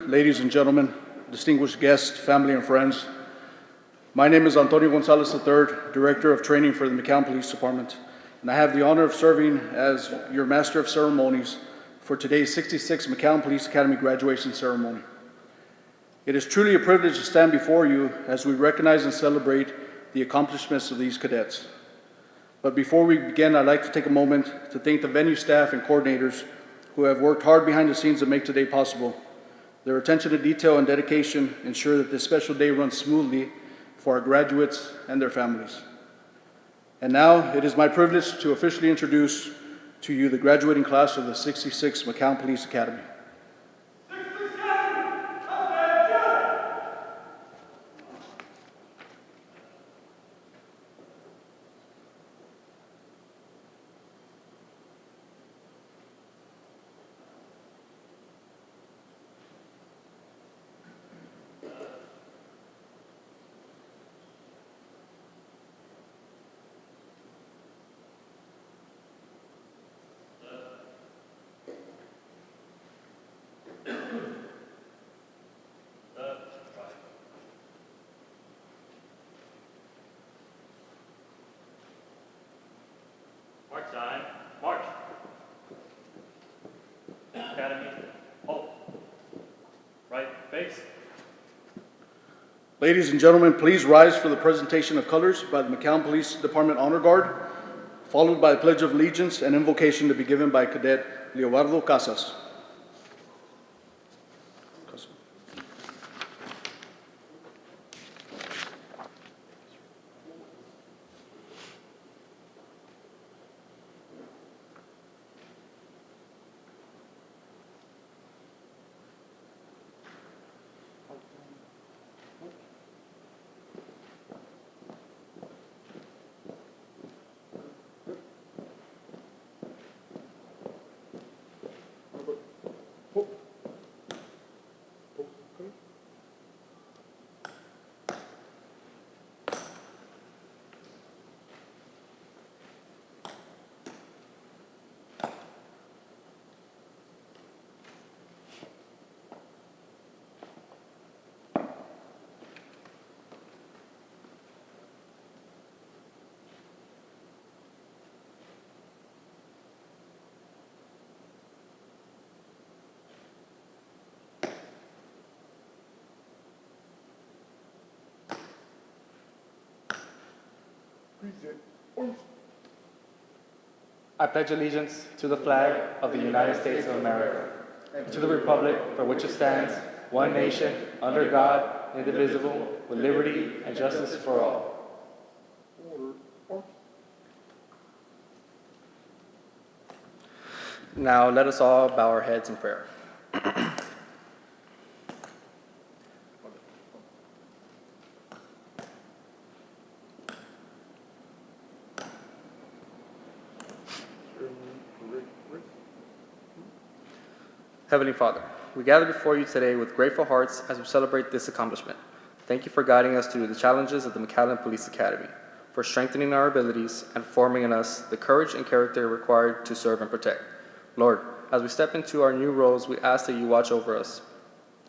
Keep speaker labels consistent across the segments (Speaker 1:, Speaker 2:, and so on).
Speaker 1: ladies and gentlemen, distinguished guests, family, and friends. My name is Antonio Gonzalez III, Director of Training for the McAllen Police Department, and I have the honor of serving as your Master of Ceremonies for today's 66th McAllen Police Academy graduation ceremony. It is truly a privilege to stand before you as we recognize and celebrate the accomplishments of these cadets. But before we begin, I'd like to take a moment to thank the venue staff and coordinators who have worked hard behind the scenes to make today possible. Their attention to detail and dedication ensure that this special day runs smoothly for our graduates and their families. And now, it is my privilege to officially introduce to you the graduating class of the 66th McAllen Police Academy.
Speaker 2: March time, march. Academy, halt. Right face.
Speaker 1: Ladies and gentlemen, please rise for the presentation of colors by the McAllen Police Department Honor Guard, followed by a Pledge of Allegiance and invocation to be given by Cadet Leobardo Casas.
Speaker 3: I pledge allegiance to the flag of the United States of America, and to the republic for which it stands, one nation, under God, indivisible, with liberty and justice for all. Now let us all bow our heads in prayer. Heavenly Father, we gather before you today with grateful hearts as we celebrate this accomplishment. Thank you for guiding us through the challenges of the McAllen Police Academy, for strengthening our abilities and forming in us the courage and character required to serve and protect. Lord, as we step into our new roles, we ask that you watch over us.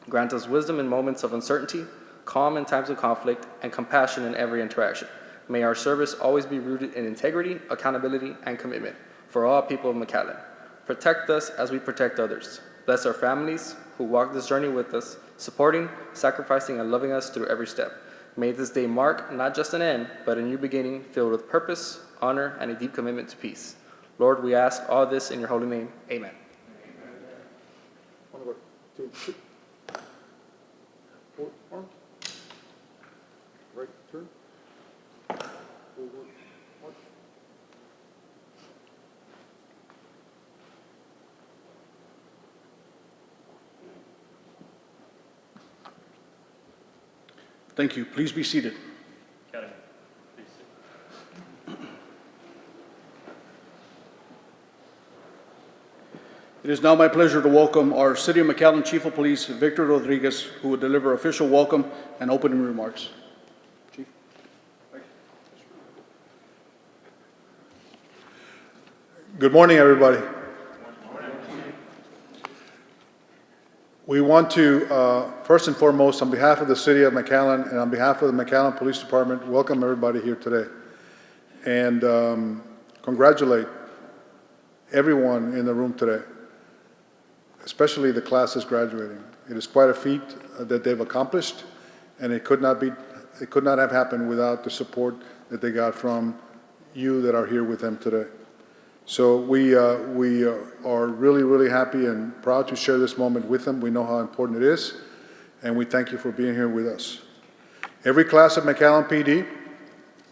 Speaker 3: Grant us wisdom in moments of uncertainty, calm in times of conflict, and compassion in every interaction. May our service always be rooted in integrity, accountability, and commitment for all people of McAllen. Protect us as we protect others. Bless our families who walk this journey with us, supporting, sacrificing, and loving us through every step. May this day mark not just an end, but a new beginning filled with purpose, honor, and a deep commitment to peace. Lord, we ask all this in your holy name. Amen.
Speaker 4: One, two, three. Forward, arm. Right, turn. Forward, march.
Speaker 1: Thank you. Please be seated.
Speaker 2: Academy, please sit.
Speaker 1: It is now my pleasure to welcome our City of McAllen Chief of Police, Victor Rodriguez, who will deliver official welcome and opening remarks. Chief.
Speaker 4: Good morning, everybody. We want to, first and foremost, on behalf of the city of McAllen and on behalf of the McAllen Police Department, welcome everybody here today. And congratulate everyone in the room today, especially the class that's graduating. It is quite a feat that they've accomplished, and it could not have happened without the support that they got from you that are here with them today. So we are really, really happy and proud to share this moment with them. We know how important it is, and we thank you for being here with us. Every class at McAllen PD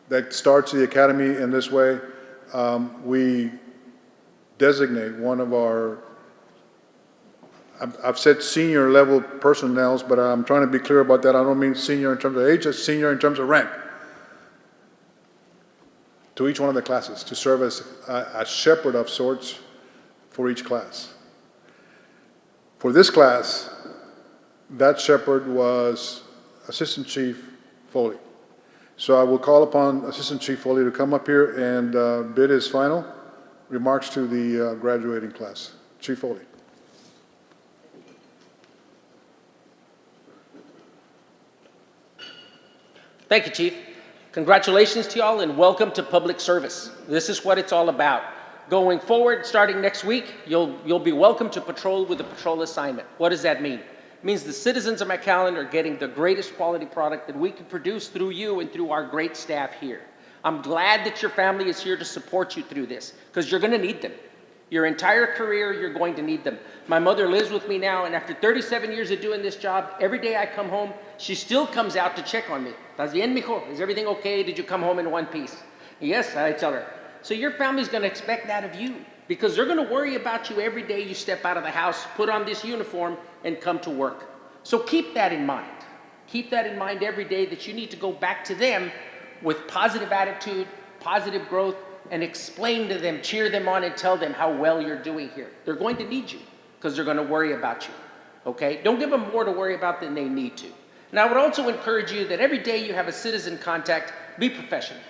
Speaker 4: that starts the academy in this way, we designate one of our, I've said senior level personnel, but I'm trying to be clear about that. I don't mean senior in terms of age, just senior in terms of rank, to each one of the classes, to serve as a shepherd of sorts for each class. For this class, that shepherd was Assistant Chief Foley. So I will call upon Assistant Chief Foley to come up here and bid his final remarks to the graduating class. Chief Foley.
Speaker 5: Thank you, Chief. Congratulations to y'all and welcome to public service. This is what it's all about. Going forward, starting next week, you'll be welcome to patrol with a patrol assignment. What does that mean? It means the citizens of McAllen are getting the greatest quality product that we can produce through you and through our great staff here. I'm glad that your family is here to support you through this, because you're going to need them. Your entire career, you're going to need them. My mother lives with me now, and after 37 years of doing this job, every day I come home, she still comes out to check on me. ¿Estás bien, mijo? Is everything okay? Did you come home in one piece? Yes, I tell her. So your family's going to expect that of you, because they're going to worry about you every day you step out of the house, put on this uniform, and come to work. So keep that in mind. Keep that in mind every day, that you need to go back to them with positive attitude, positive growth, and explain to them, cheer them on, and tell them how well you're doing here. They're going to need you, because they're going to worry about you, okay? Don't give them more to worry about than they need to. And I would also encourage you that every day you have a citizen contact, be professional.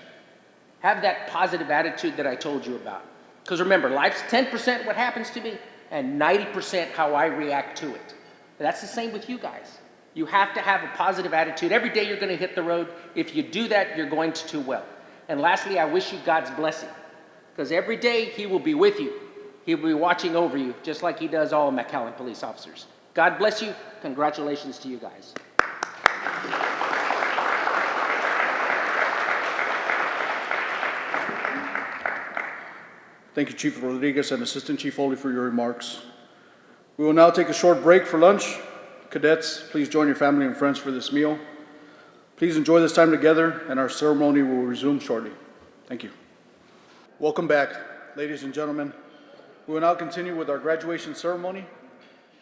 Speaker 5: Have that positive attitude that I told you about. Because remember, life's 10% what happens to me, and 90% how I react to it. And that's the same with you guys. You have to have a positive attitude. Every day you're going to hit the road. If you do that, you're going to do well. And lastly, I wish you God's blessing, because every day he will be with you. He will be watching over you, just like he does all McAllen police officers. God bless you. Congratulations to you guys.
Speaker 1: Thank you, Chief Rodriguez and Assistant Chief Foley, for your remarks. We will now take a short break for lunch. Cadets, please join your family and friends for this meal. Please enjoy this time together, and our ceremony will resume shortly. Thank you. Welcome back, ladies and gentlemen. We will now continue with our graduation ceremony.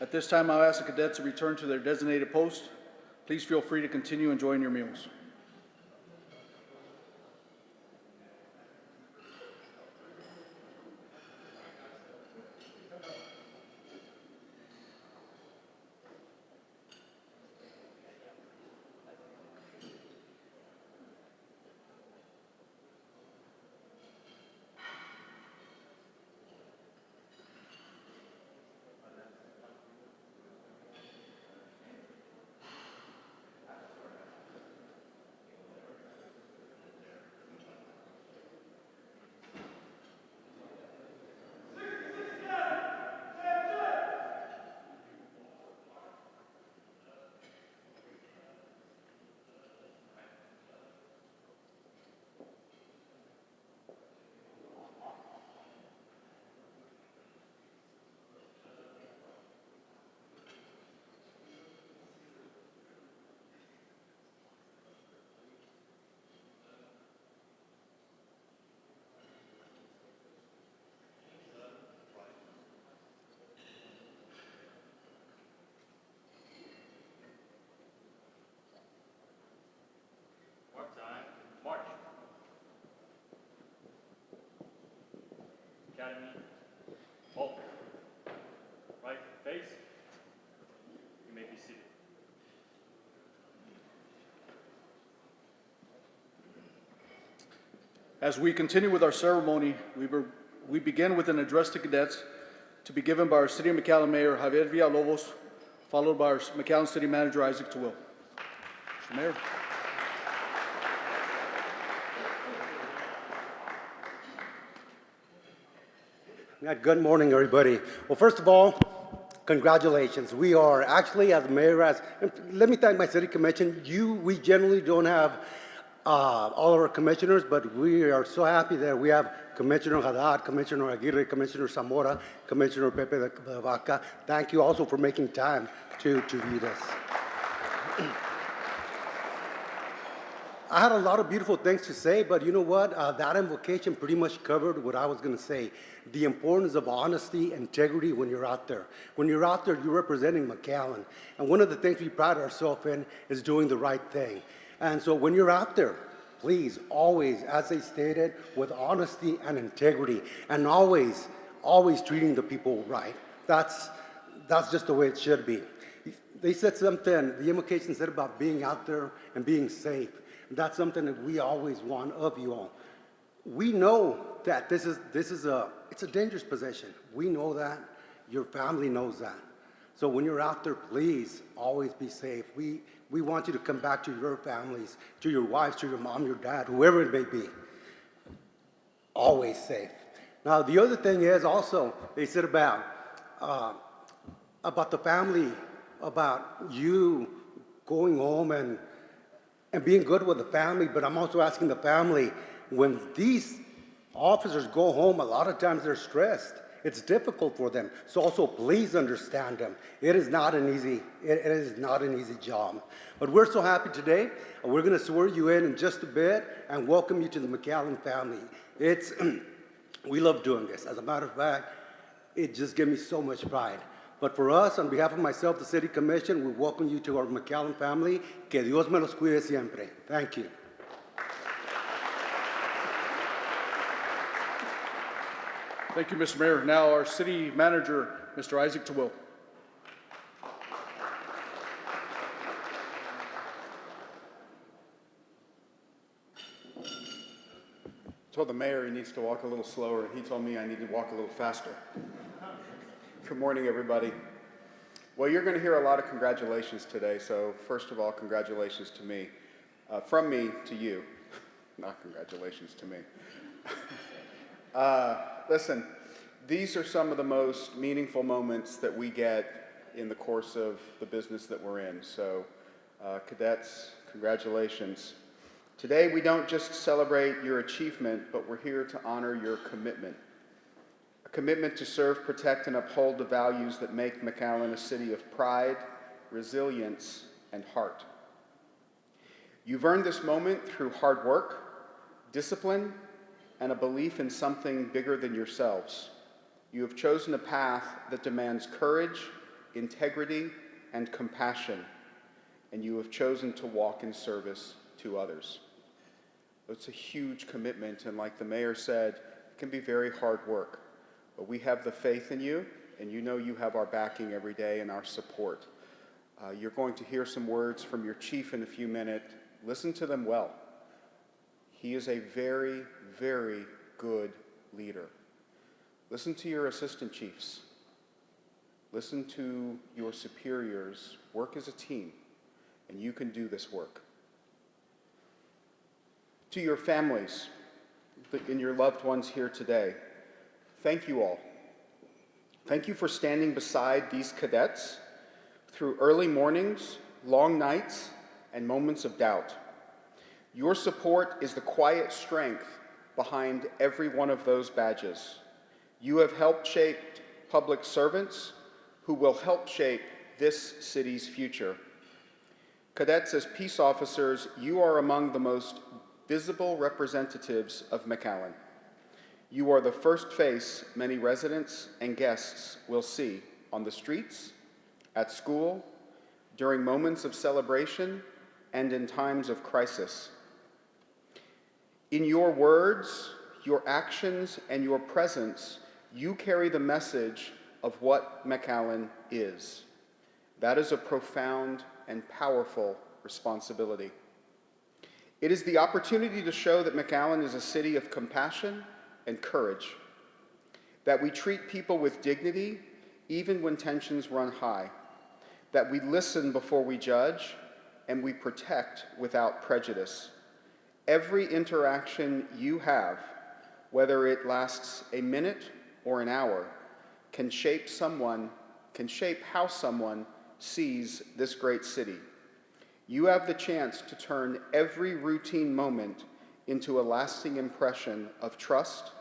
Speaker 1: At this time, I'll ask the cadets to return to their designated post. Please feel free to continue enjoying your meals.
Speaker 2: Academy, halt. Right face. You may be seated.
Speaker 1: As we continue with our ceremony, we begin with an address to cadets to be given by our City of McAllen Mayor Javier Villalobos, followed by our McAllen City Manager, Isaac Tawil. Mr. Mayor.
Speaker 6: Good morning, everybody. Well, first of all, congratulations. We are actually, as mayor, let me thank my city commission. We generally don't have all of our commissioners, but we are so happy that we have Commissioner Haddad, Commissioner Aguirre, Commissioner Zamora, Commissioner Pepe de Vaca. Thank you also for making time to lead us. I had a lot of beautiful things to say, but you know what? That invocation pretty much covered what I was going to say. The importance of honesty, integrity when you're out there. When you're out there, you're representing McAllen. And one of the things we pride ourselves in is doing the right thing. And so when you're out there, please, always, as they stated, with honesty and integrity, and always treating the people right. That's just the way it should be. They said something, the invocation said about being out there and being safe. That's something that we always want of you all. We know that it's a dangerous position. We know that. Your family knows that. So when you're out there, please always be safe. We want you to come back to your families, to your wives, to your mom, your dad, whoever it may be. Always safe. Now the other thing is also they said about the family, about you going home and being good with the family, but I'm also asking the family, when these officers go home, a lot of times they're stressed. It's difficult for them. So also please understand them. It is not an easy job. But we're so happy today. We're going to swear you in just a bit and welcome you to the McAllen family. We love doing this. As a matter of fact, it just gives me so much pride. But for us, on behalf of myself, the City Commission, we welcome you to our McAllen family. Que Dios me los cuide siempre. Thank you.
Speaker 1: Thank you, Mr. Mayor. Now our City Manager, Mr. Isaac Tawil.
Speaker 7: Told the mayor he needs to walk a little slower, and he told me I need to walk a little faster. Good morning, everybody. Well, you're going to hear a lot of congratulations today, so first of all, congratulations to me. From me to you, not congratulations to me. Listen, these are some of the most meaningful moments that we get in the course of the business that we're in. So, cadets, congratulations. Today, we don't just celebrate your achievement, but we're here to honor your commitment. A commitment to serve, protect, and uphold the values that make McAllen a city of pride, resilience, and heart. You've earned this moment through hard work, discipline, and a belief in something bigger than yourselves. You have chosen a path that demands courage, integrity, and compassion, and you have chosen to walk in service to others. It's a huge commitment, and like the mayor said, it can be very hard work. But we have the faith in you, and you know you have our backing every day and our support. You're going to hear some words from your chief in a few minutes. Listen to them well. He is a very, very good leader. Listen to your assistant chiefs. Listen to your superiors. Work as a team, and you can do this work. To your families and your loved ones here today, thank you all. Thank you for standing beside these cadets through early mornings, long nights, and moments of doubt. Your support is the quiet strength behind every one of those badges. You have helped shape public servants who will help shape this city's future. Cadets, as peace officers, you are among the most visible representatives of McAllen. You are the first face many residents and guests will see on the streets, at school, during moments of celebration, and in times of crisis. In your words, your actions, and your presence, you carry the message of what McAllen is. That is a profound and powerful responsibility. It is the opportunity to show that McAllen is a city of compassion and courage, that we treat people with dignity even when tensions run high, that we listen before we judge, and we protect without prejudice. Every interaction you have, whether it lasts a minute or an hour, can shape how someone sees this great city. You have the chance to turn every routine moment into a lasting impression of trust,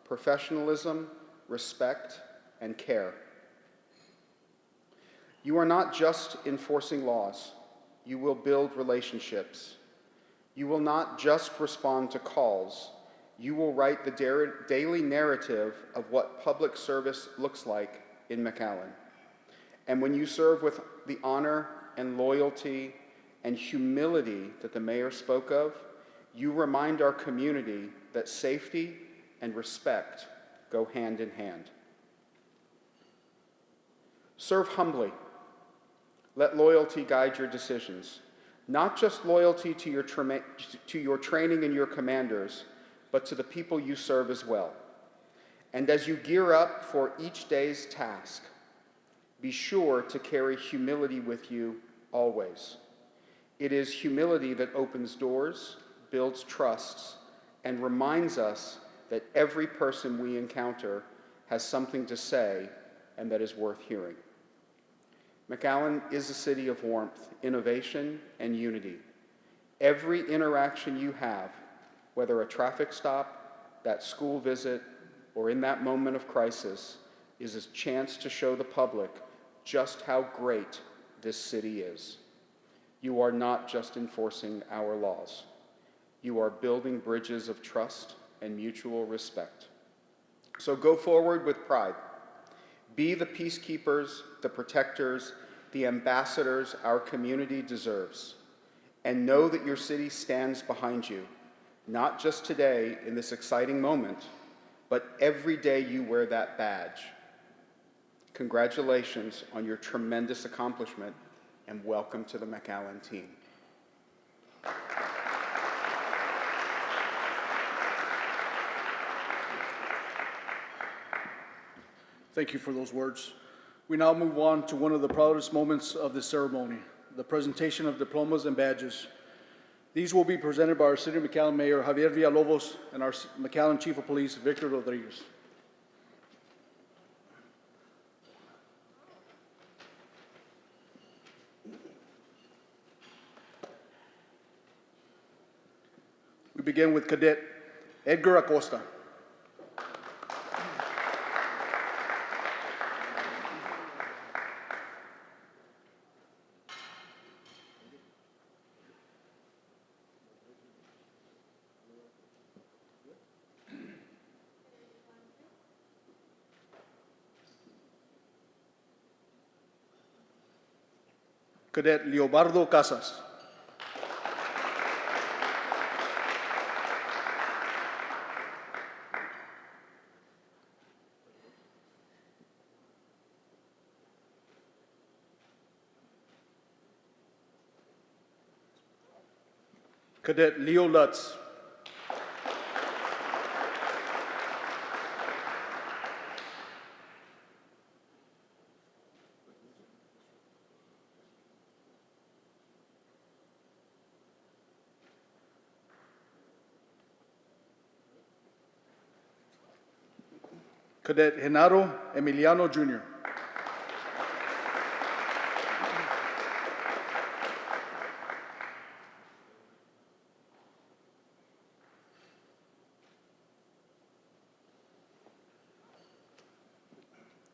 Speaker 7: professionalism, respect, and care. You are not just enforcing laws. You will build relationships. You will not just respond to calls. You will write the daily narrative of what public service looks like in McAllen. And when you serve with the honor and loyalty and humility that the mayor spoke of, you remind our community that safety and respect go hand in hand. Serve humbly. Let loyalty guide your decisions. Not just loyalty to your training and your commanders, but to the people you serve as well. And as you gear up for each day's task, be sure to carry humility with you always. It is humility that opens doors, builds trusts, and reminds us that every person we encounter has something to say and that is worth hearing. McAllen is a city of warmth, innovation, and unity. Every interaction you have, whether a traffic stop, that school visit, or in that moment of crisis, is a chance to show the public just how great this city is. You are not just enforcing our laws. You are building bridges of trust and mutual respect. So go forward with pride. Be the peacekeepers, the protectors, the ambassadors our community deserves. And know that your city stands behind you, not just today in this exciting moment, but every day you wear that badge. Congratulations on your tremendous accomplishment, and welcome to the McAllen team.
Speaker 1: Thank you for those words. We now move on to one of the proudest moments of this ceremony, the presentation of diplomas and badges. These will be presented by our City of McAllen Mayor Javier Villalobos and our McAllen Chief of Police Victor Rodriguez. We begin with Cadet Edgar Acosta. Cadet Leobardo Casas. Cadet Leo Lutz. Cadet Genaro Emiliano Jr.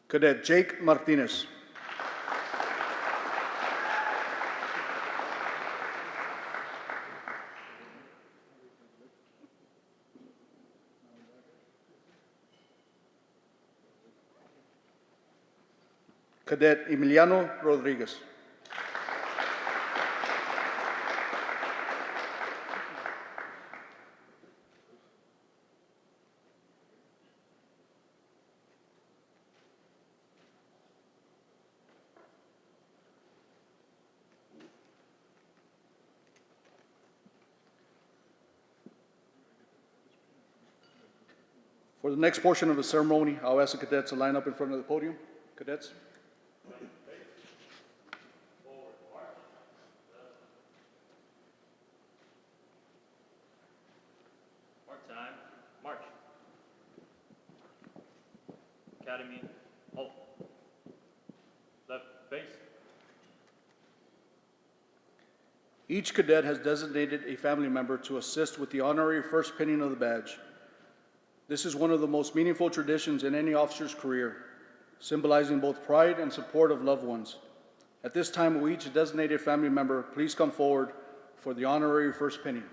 Speaker 1: Cadet Jake Martinez. Cadet Emiliano Rodriguez. For the next portion of the ceremony, I'll ask the cadets to line up in front of the podium. Cadets.
Speaker 2: Academy, halt. Left face.
Speaker 1: Each cadet has designated a family member to assist with the honorary first pinning of the badge. This is one of the most meaningful traditions in any officer's career, symbolizing both pride and support of loved ones. At this time, will each designated family member please come forward for the honorary first pinning?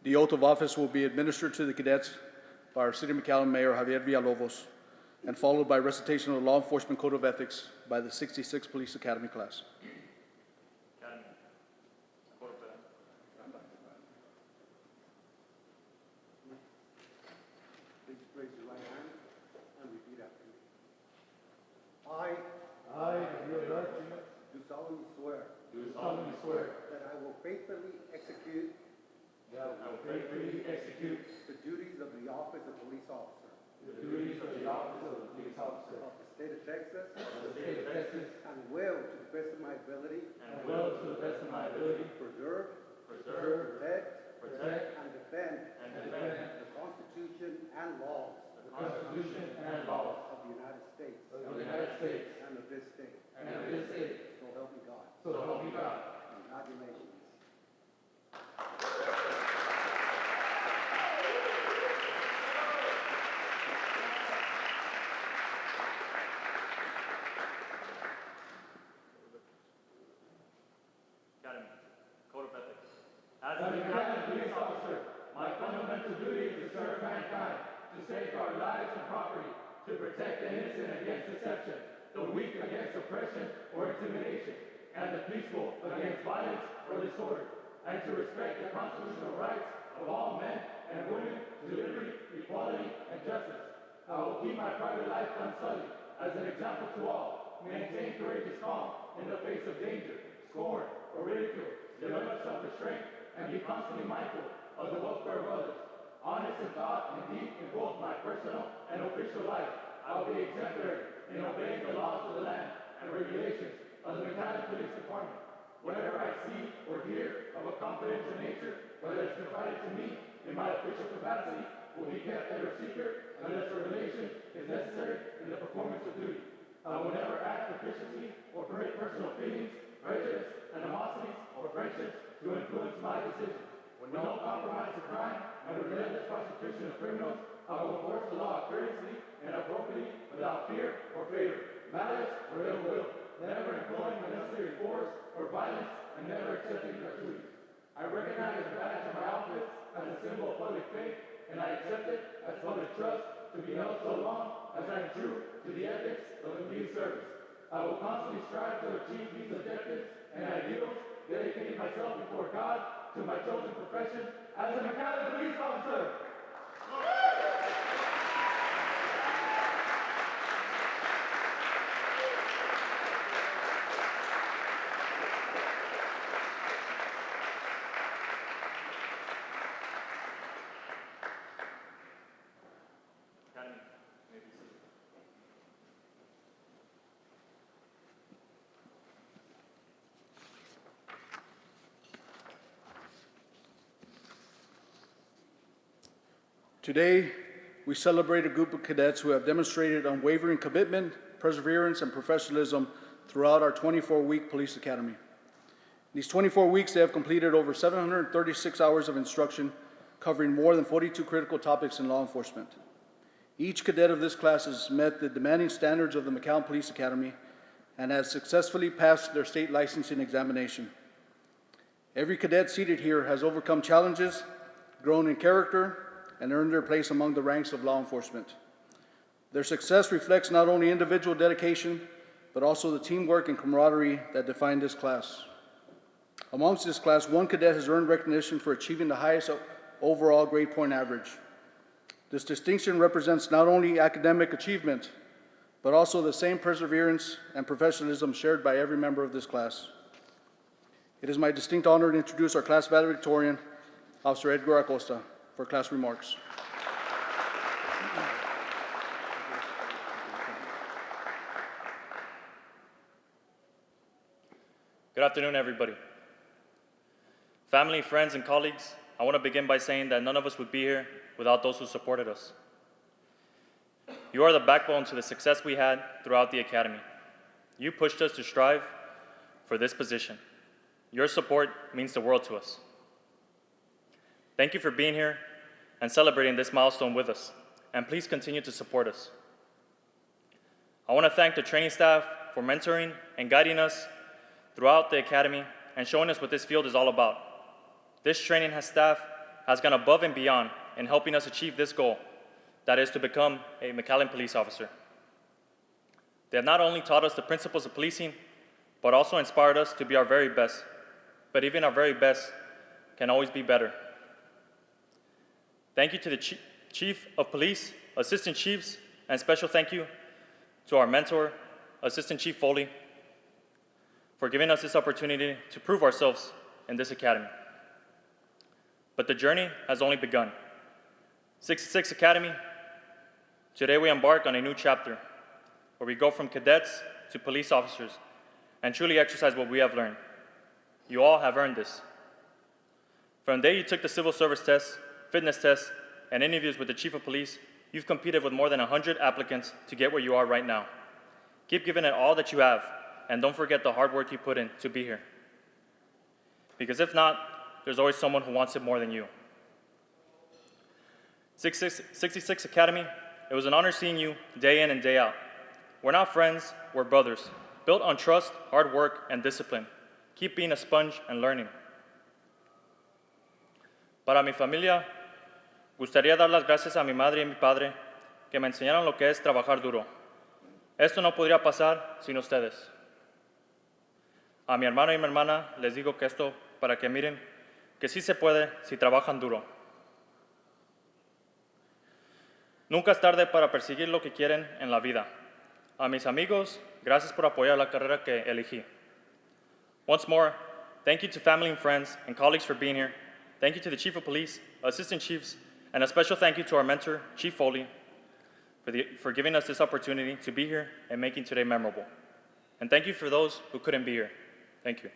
Speaker 1: The oath of office will be administered to the cadets by our City of McAllen Mayor Javier Villalobos and followed by recitation of the Law Enforcement Code of Ethics by the 66th Police Academy class.
Speaker 2: Academy. Code of Ethics.
Speaker 6: Please raise your right hand and repeat after me. Do solemnly swear
Speaker 8: Do solemnly swear
Speaker 6: that I will faithfully execute
Speaker 8: that I will faithfully execute
Speaker 6: the duties of the office of police officer
Speaker 8: the duties of the office of the police officer
Speaker 6: of the state of Texas
Speaker 8: of the state of Texas
Speaker 6: and will, to the best of my ability,
Speaker 8: and will, to the best of my ability,
Speaker 6: preserve,
Speaker 8: preserve,
Speaker 6: protect,
Speaker 8: protect,
Speaker 6: and defend
Speaker 8: and defend
Speaker 6: the Constitution and laws
Speaker 8: the Constitution and laws
Speaker 6: of the United States
Speaker 8: of the United States
Speaker 6: and of this state.
Speaker 8: and of this state.
Speaker 6: So help me God.
Speaker 8: So help me God.
Speaker 6: Congratulations.
Speaker 2: Academy. Code of Ethics. As
Speaker 8: As a
Speaker 2: an
Speaker 8: McAllen police officer, my fundamental duty is to serve mankind, to safeguard lives and property, to protect the innocent against deception, the weak against oppression or intimidation, and the peaceful against violence or disorder, and to respect the constitutional rights of all men and women to liberty, equality, and justice. I will keep my private life unsullied as an example to all, maintain courageous calm in the face of danger, scorn, or ridicule, develop self-restraint, and be constantly mindful of the welfare of others. Honest in thought and deed in both my personal and official life, I will be exemplary in obeying the laws of the land and regulations of the McAllen Police Department. Whatever I see or hear of a confidential nature, whether it's confided to me in my official capacity, will be kept under secret unless a relation is necessary in the performance of duty. I will never act officiously or permit personal feelings, prejudice, animosities, or friendships to influence my decisions. With no compromise to crime and with relentless prosecution of criminals, I will enforce the law courteously and appropriately without fear or favor, malice or ill will, never employing unnecessary force or violence and never accepting gratuity. I recognize the badge of my office as a symbol of public faith, and I accept it as public trust to be held so long as I am true to the ethics of the police service. I will constantly strive to achieve these objectives and ideals, dedicating myself before God to my chosen profession as a McAllen police officer.
Speaker 2: Academy, may be seated.
Speaker 1: Today, we celebrate a group of cadets who have demonstrated unwavering commitment, perseverance, and professionalism throughout our 24-week police academy. In these 24 weeks, they have completed over 736 hours of instruction, covering more than 42 critical topics in law enforcement. Each cadet of this class has met the demanding standards of the McAllen Police Academy and has successfully passed their state licensing examination. Every cadet seated here has overcome challenges, grown in character, and earned their place among the ranks of law enforcement. Their success reflects not only individual dedication, but also the teamwork and camaraderie that define this class. Amongst this class, one cadet has earned recognition for achieving the highest overall grade point average. This distinction represents not only academic achievement, but also the same perseverance and professionalism shared by every member of this class. It is my distinct honor to introduce our class valedictorian, Officer Edgar Acosta, for class remarks.
Speaker 2: Good afternoon, everybody. Family, friends, and colleagues, I want to begin by saying that none of us would be here without those who supported us. You are the backbone to the success we had throughout the academy. You pushed us to strive for this position. Your support means the world to us. Thank you for being here and celebrating this milestone with us, and please continue to support us. I want to thank the training staff for mentoring and guiding us throughout the academy and showing us what this field is all about. This training staff has gone above and beyond in helping us achieve this goal, that is to become a McAllen police officer. They have not only taught us the principles of policing, but also inspired us to be our very best. But even our very best can always be better. Thank you to the Chief of Police, Assistant Chiefs, and special thank you to our mentor, Assistant Chief Foley, for giving us this opportunity to prove ourselves in this academy. But the journey has only begun. 66 Academy, today we embark on a new chapter where we go from cadets to police officers and truly exercise what we have learned. You all have earned this. From the day you took the civil service test, fitness test, and interviews with the Chief of Police, you've competed with more than 100 applicants to get where you are right now. Keep giving it all that you have, and don't forget the hard work you put in to be here. Because if not, there's always someone who wants it more than you. 66 Academy, it was an honor seeing you day in and day out. We're not friends, we're brothers, built on trust, hard work, and discipline. Keep being a sponge and learning. Para mi familia, gustaría dar las gracias a mi madre y a mi padre que me enseñaron lo que es trabajar duro. Esto no podría pasar sin ustedes. A mi hermano y mi hermana les digo que esto para que miren que sí se puede si trabajan duro. Nunca es tarde para perseguir lo que quieren en la vida. A mis amigos, gracias por apoyar la carrera que elegí. Once more, thank you to family and friends and colleagues for being here. Thank you to the Chief of Police, Assistant Chiefs, and a special thank you to our mentor, Chief Foley, for giving us this opportunity to be here and making today memorable. And thank you for those who couldn't be here. Thank you.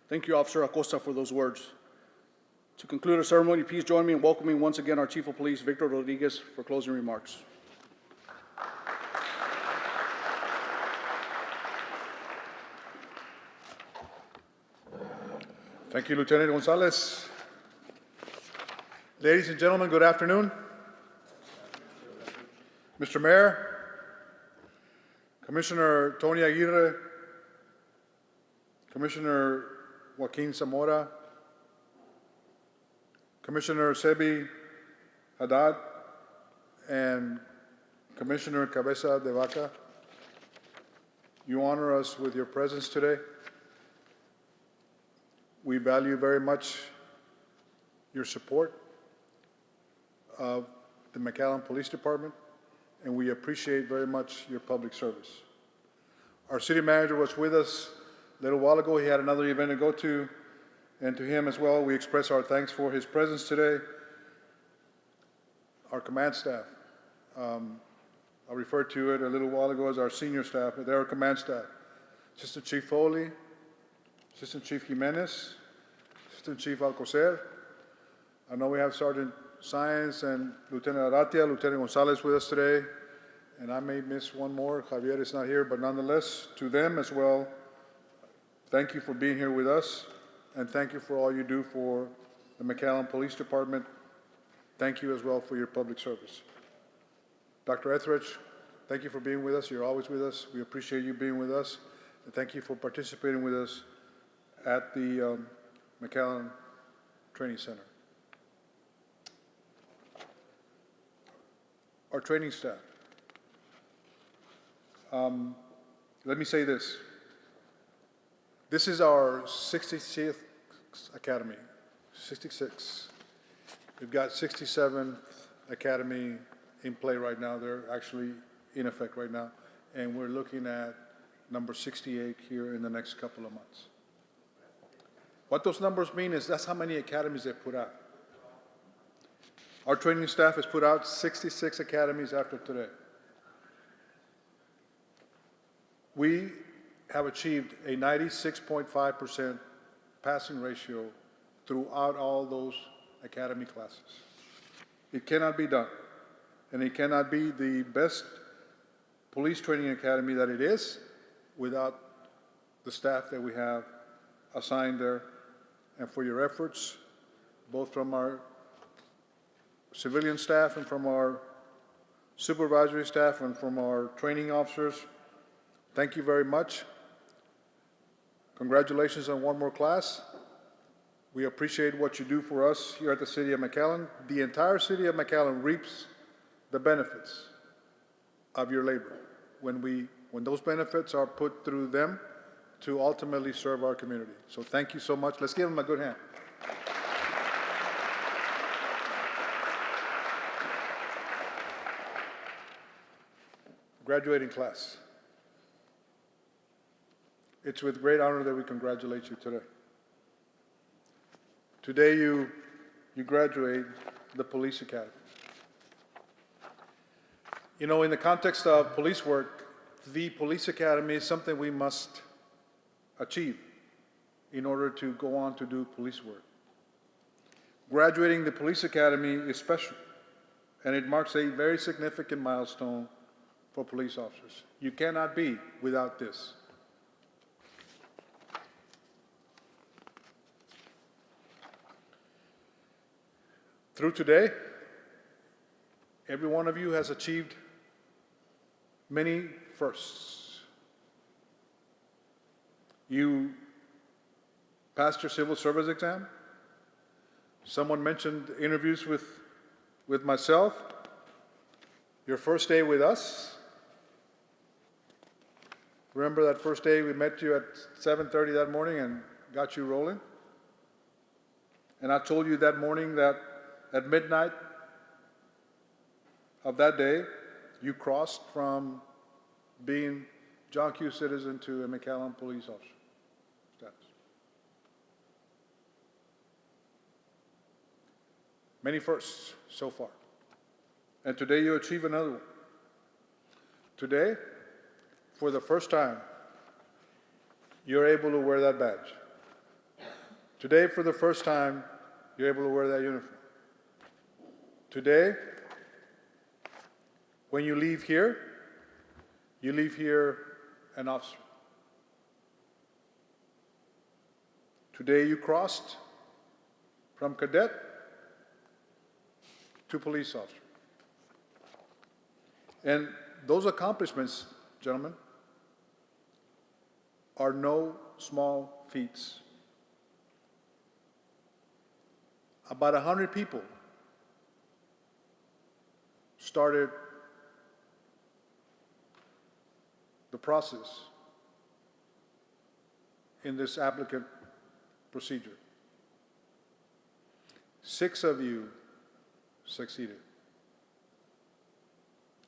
Speaker 1: Thank you, Officer Acosta, for those words. To conclude our ceremony, please join me in welcoming once again our Chief of Police, Victor Rodriguez, for closing remarks.
Speaker 4: Thank you, Lieutenant Gonzalez. Ladies and gentlemen, good afternoon. Mr. Mayor, Commissioner Tony Aguirre, Commissioner Joaquin Zamora, Commissioner Sebi Haddad and Commissioner Cabeza de Vaca, you honor us with your presence today. We value very much your support of the McAllen Police Department, and we appreciate very much your public service. Our city manager was with us a little while ago. He had another event to go to, and to him as well, we express our thanks for his presence today. Our command staff, I referred to it a little while ago as our senior staff, but they're our command staff. Assistant Chief Foley, Assistant Chief Jimenez, Assistant Chief Alcocer. I know we have Sergeant Science and Lieutenant Aratia, Lieutenant Gonzalez with us today, and I may miss one more. Javier is not here, but nonetheless, to them as well, thank you for being here with us, and thank you for all you do for the McAllen Police Department. Thank you as well for your public service. Dr. Etheridge, thank you for being with us. You're always with us. We appreciate you being with us. And thank you for participating with us at the McAllen Training Center. Our training staff. Let me say this. This is our 66th academy, 66. We've got 67th academy in play right now. They're actually in effect right now. And we're looking at number 68 here in the next couple of months. What those numbers mean is that's how many academies they put out. Our training staff has put out 66 academies after today. We have achieved a 96.5% passing ratio throughout all those academy classes. It cannot be done. And it cannot be the best police training academy that it is without the staff that we have assigned there, and for your efforts, both from our civilian staff and from our supervisory staff and from our training officers. Thank you very much. Congratulations on one more class. We appreciate what you do for us here at the City of McAllen. The entire City of McAllen reaps the benefits of your labor when those benefits are put through them to ultimately serve our community. So thank you so much. Let's give them a good hand. Graduating class. It's with great honor that we congratulate you today. Today you graduate the Police Academy. You know, in the context of police work, the Police Academy is something we must achieve in order to go on to do police work. Graduating the Police Academy is special, and it marks a very significant milestone for police officers. You cannot be without this. Through today, every one of you has achieved many firsts. You passed your civil service exam. Someone mentioned interviews with myself. Your first day with us. Remember that first day we met you at 7:30 that morning and got you rolling? And I told you that morning that at midnight of that day, you crossed from being John Q. citizen to a McAllen police officer status. Many firsts so far. And today you achieve another one. Today, for the first time, you're able to wear that badge. Today, for the first time, you're able to wear that uniform. Today, when you leave here an officer. Today you crossed from cadet to police officer. And those accomplishments, gentlemen, are no small feats. about 100 people started the process in this applicant procedure. 6 of you succeeded.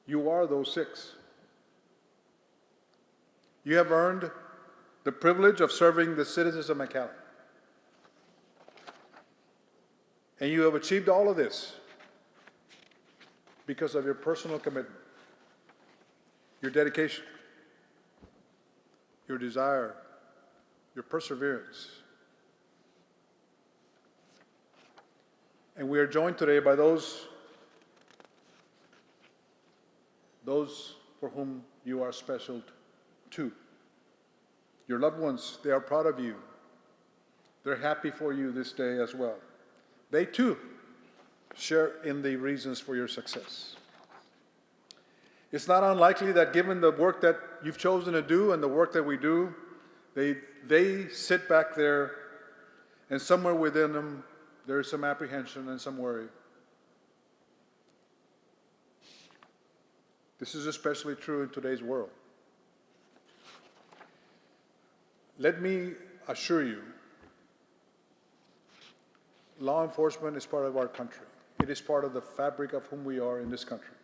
Speaker 4: You are those 6. You have earned the privilege of serving the citizens of McAllen. And you have achieved all of this because of your personal commitment, your dedication, your desire, your perseverance. And we are joined today by those for whom you are special too. Your loved ones, they are proud of you. They're happy for you this day as well. They too share in the reasons for your success. It's not unlikely that given the work that you've chosen to do and the work that we do, they sit back there and somewhere within them there is some apprehension and some worry. This is especially true in today's world. Let me assure you, law enforcement is part of our country. It is part of the fabric of whom we are in this country.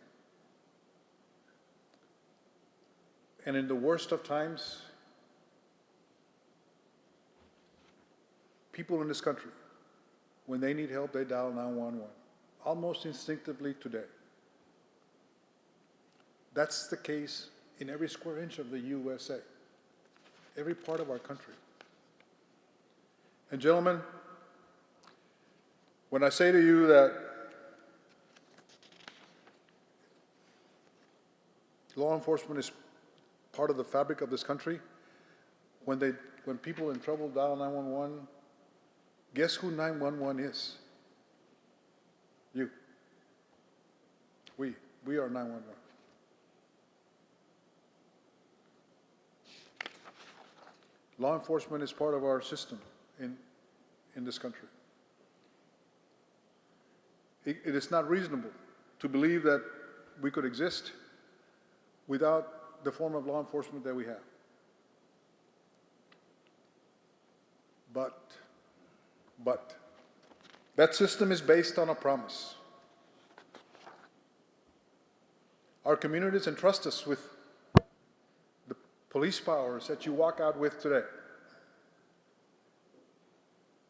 Speaker 4: And in the worst of times, people in this country, when they need help, they dial 911, almost instinctively today. That's the case in every square inch of the USA, every part of our country. And gentlemen, when I say to you that law enforcement is part of the fabric of this country, when people in trouble dial 911, guess who 911 is? You. We are 911. Law enforcement is part of our system in this country. It is not reasonable to believe that we could exist without the form of law enforcement that we have. But that system is based on a promise. Our communities entrust us with the police powers that you walk out with today.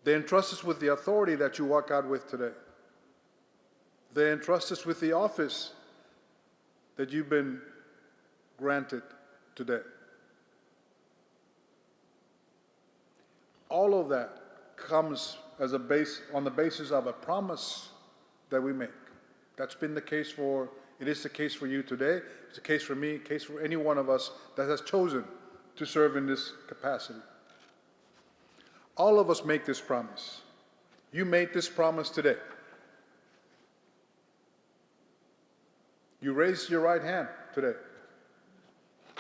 Speaker 4: They entrust us with the authority that you walk out with today. They entrust us with the office that you've been granted today. All of that comes as on the basis of a promise that we make. That's been the case it is the case for you today. It's the case for me, case for any one of us that has chosen to serve in this capacity. All of us make this promise. You made this promise today. You raised your right hand today.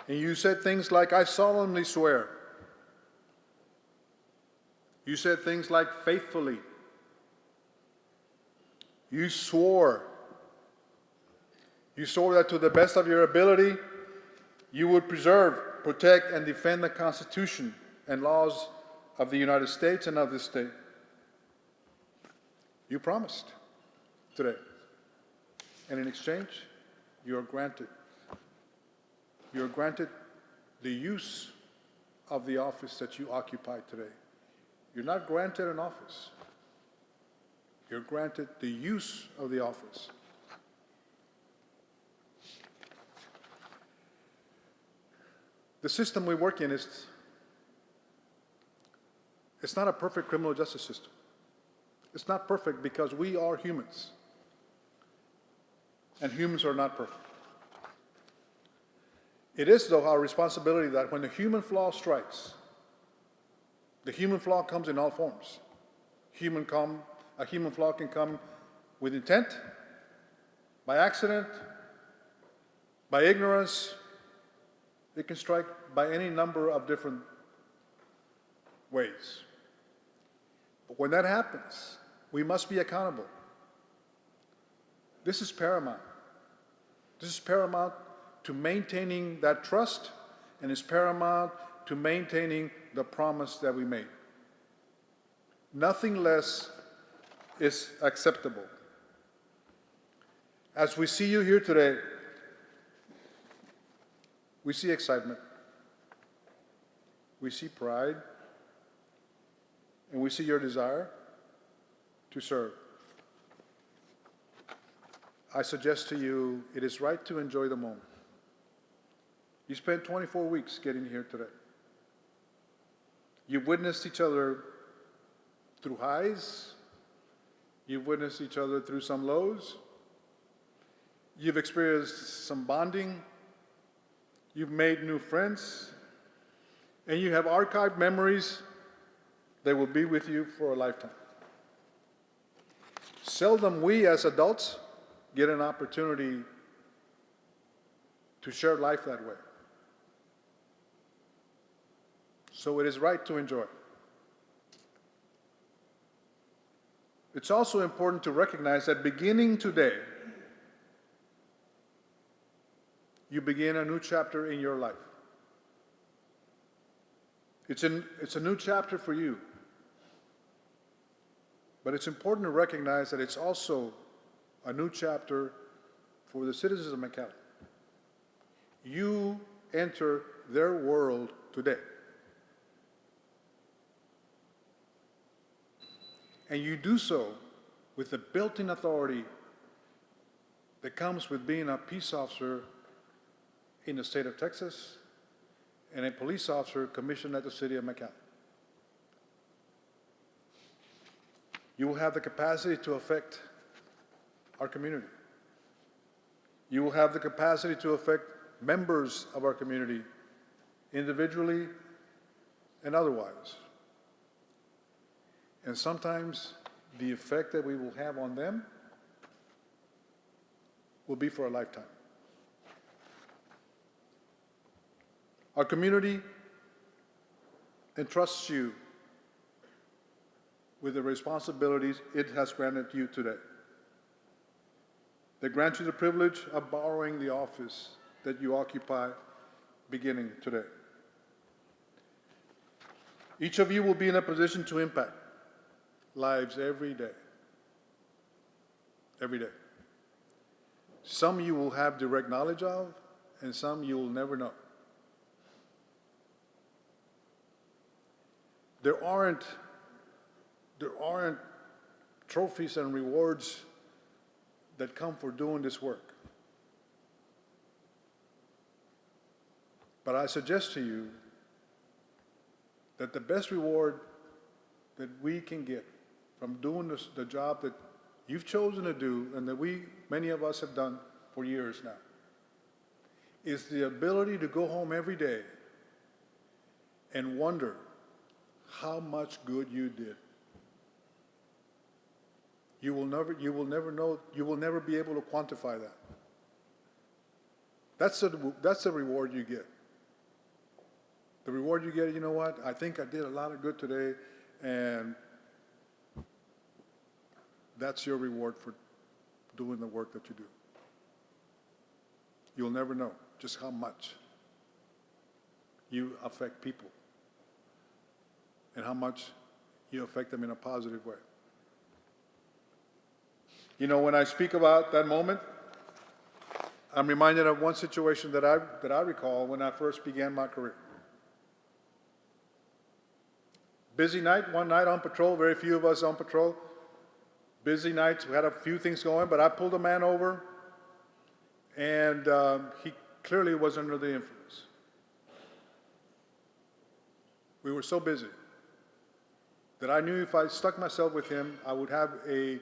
Speaker 4: And you said things like, I solemnly swear. You said things like faithfully. You swore. You swore that to the best of your ability, you would preserve, protect, and defend the Constitution and laws of the United States and of this state. You promised today. And in exchange, you are granted the use of the office that you occupy today. You're not granted an office. You're granted the use of the office. The system we work in it's not a perfect criminal justice system. It's not perfect because we are humans. And humans are not perfect. It is, though, our responsibility that when the human flaw strikes, the human flaw comes in all forms. A human flaw can come with intent, by accident, by ignorance. It can strike by any number of different ways. But when that happens, We must be accountable. This is paramount. This is paramount to maintaining that trust, and is paramount to maintaining the promise that we made. Nothing less is acceptable. As we see you here today, we see excitement, we see pride, and we see your desire to serve. I suggest to you, it is right to enjoy the moment. You spent 24 weeks getting here today. You've witnessed each other through highs. You've witnessed each other through some lows. You've experienced some bonding. You've made new friends. And you have archived memories that will be with you for a lifetime. Seldom we as adults get an opportunity to share life that way. So it is right to enjoy. It's also important to recognize that beginning today, you begin a new chapter in your life. It's a new chapter for you. But it's important to recognize that it's also a new chapter for the citizens of McAllen. You enter their world today. And you do so with the built-in authority that comes with being a peace officer in the state of Texas and a police officer commissioned at the city of McAllen. You will have the capacity to affect our community. You will have the capacity to affect members of our community individually and otherwise. And sometimes the effect that we will have on them will be for a lifetime. Our community entrusts you with the responsibilities it has granted you today. They grant you the privilege of borrowing the office that you occupy beginning today. Each of you will be in a position to impact lives every day. Every day. Some you will have direct knowledge of, and some you will never know. There aren't trophies and rewards that come for doing this work. But I suggest to you that the best reward that we can get from doing the job that you've chosen to do and that many of us have done for years now, is the ability to go home every day and wonder how much good you did. You will never know, you will never be able to quantify that. That's the reward you get. The reward you get, you know what? I think I did a lot of good today, and that's your reward for doing the work that you do. You'll never know just how much you affect people and how much you affect them in a positive way. You know, when I speak about that moment, I'm reminded of one situation that I recall when I first began my career. Busy night, one night on patrol, very few of us on patrol. Busy nights, we had a few things going, but I pulled a man over, and he clearly was under the influence. We were so busy that I knew if I stuck myself with him, I would have a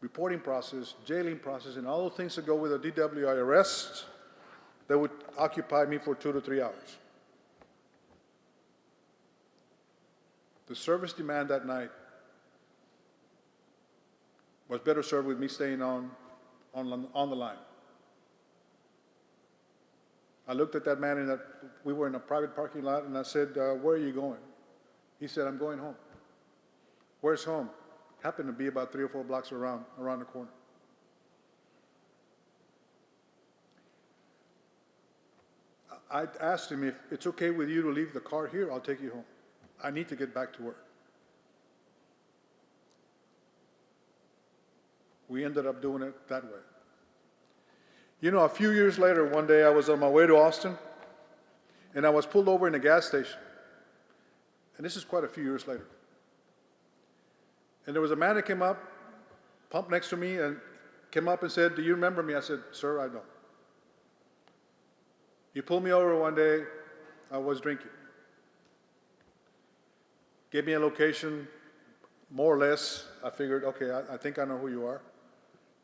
Speaker 4: reporting process, jailing process, and all the things that go with a DWI arrest that would occupy me for 2 to 3 hours. The service demand that night was better served with me staying on the line. I looked at that man we were in a private parking lot, and I said, where are you going? He said, I'm going home. Where's home? happened to be about 3 or 4 blocks around the corner. I asked him, if it's okay with you to leave the car here, I'll take you home. I need to get back to work. We ended up doing it that way. You know, a few years later, one day I was on my way to Austin, and I was pulled over in a gas station. And this is quite a few years later. And there was a man that came up, pumped next to me, and came up and said, "Do you remember me?" I said, "Sir, I don't." You pulled me over one day, I was drinking. Gave me a location, more or less. I figured, okay, I think I know who you are.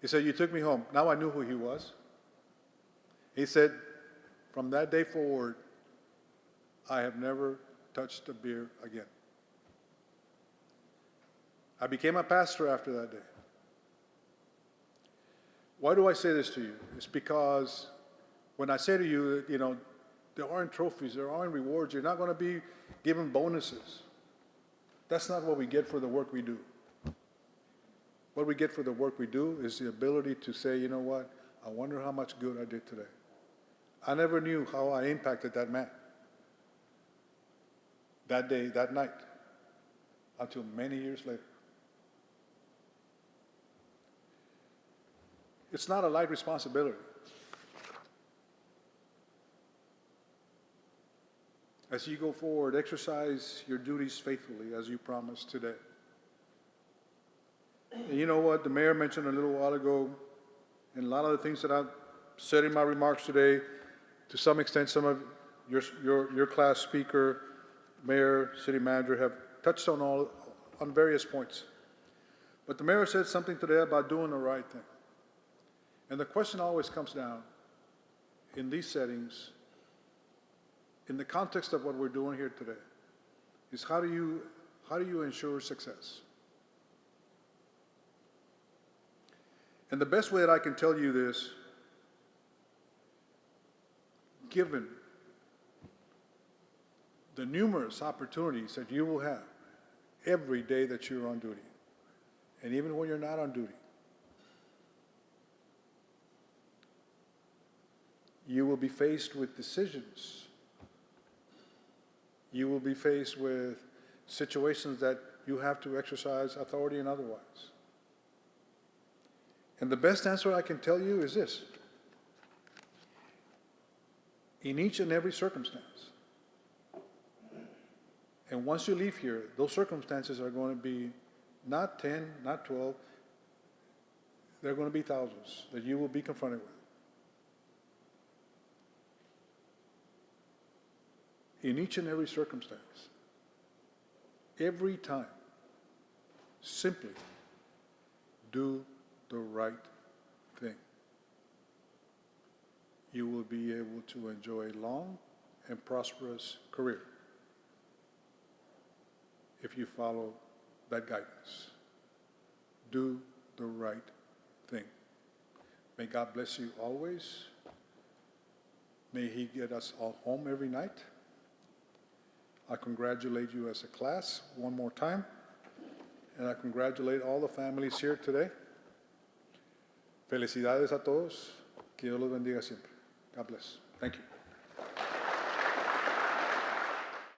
Speaker 4: He said, "You took me home." Now I knew who he was. He said, "From that day forward, I have never touched a beer again." I became a pastor after that day. Why do I say this to you? It's because when I say to you, you know, there aren't trophies, there aren't rewards, you're not going to be given bonuses. That's not what we get for the work we do. What we get for the work we do is the ability to say, you know what, I wonder how much good I did today. I never knew how I impacted that man, that day, that night, until many years later. It's not a light responsibility. As you go forward, exercise your duties faithfully as you promised today. And you know what the mayor mentioned a little while ago, and a lot of the things that I've said in my remarks today, to some extent, some of your class speaker, mayor, city manager have touched on various points. But the mayor said something today about doing the right thing. And the question always comes down, in these settings, in the context of what we're doing here today, is how do you ensure success? And the best way that I can tell you this, given the numerous opportunities that you will have every day that you're on duty, and even when you're not on duty, you will be faced with decisions. You will be faced with situations that you have to exercise authority and otherwise. And the best answer I can tell you is this. In each and every circumstance, and once you leave here, those circumstances are going to be not 10, not 12, they're going to be thousands that you will be confronted with. In each and every circumstance, every time, simply do the right thing. You will be able to enjoy a long and prosperous career if you follow that guidance. Do the right thing. May God bless you always. May He get us all home every night. I congratulate you as a class one more time, and I congratulate all the families here today. Felicidades a todos. Que Dios los bendiga siempre. God bless. Thank you.